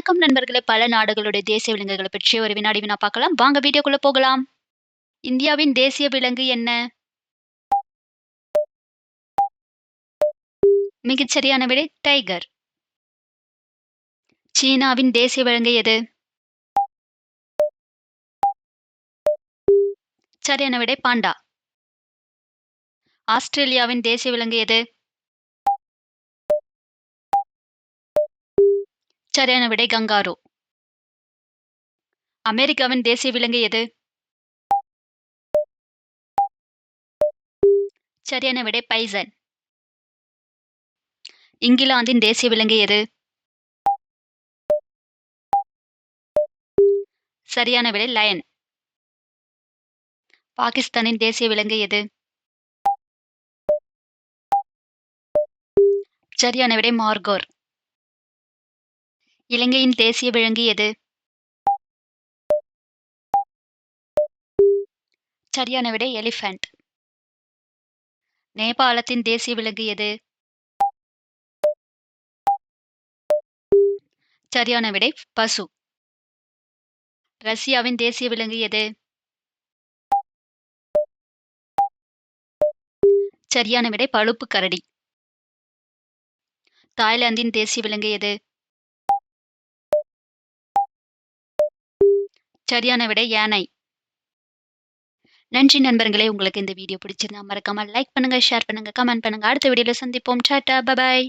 வணக்கம் நண்பர்களே! பல நாடுகளுடைய தேசிய விலங்குகள பற்றி ஒரு வினாடி வினா பார்க்கலாம். வாங்க வீடியோக்குள்ள போகலாம். இந்தியாவின் தேசிய விலங்கு என்ன? மிகச் சரியான விடை டைகர். சீனாவின் தேசிய விலங்கு எது? சரியான விடை பாண்டா. ஆஸ்திரேலியாவின் தேசிய விலங்கு எது? சரியான விடை கங்காரு. அமெரிக்காவின் தேசிய விலங்கு எது? சரியான விடை பைசன். இங்கிலாந்தின் தேசிய விலங்கு எது? சரியான விடை லயன். பாகிஸ்தானின் தேசிய விலங்கு எது? சரியான விடை மார்கோர். இலங்கையின் தேசிய விலங்கு எது? சரியான விடை எலிஃபண்ட். நேபாளத்தின் தேசிய விலங்கு எது? சரியான விடை பசு. ரஷ்யாவின் தேசிய விலங்கு எது? சரியான விடை பழுப்பு கரடி. தாய்லாந்தின் தேசிய விலங்கு எது? சரியான விடை யானை. நன்றி நண்பர்களே! உங்களுக்கு இந்த வீடியோ பிடிச்சிருந்தா மறக்காம லைக் பண்ணுங்க, ஷேர் பண்ணுங்க, கமெண்ட் பண்ணுங்க. அடுத்த வீடியோல சந்திப்போம். டாட்டா! பாய்.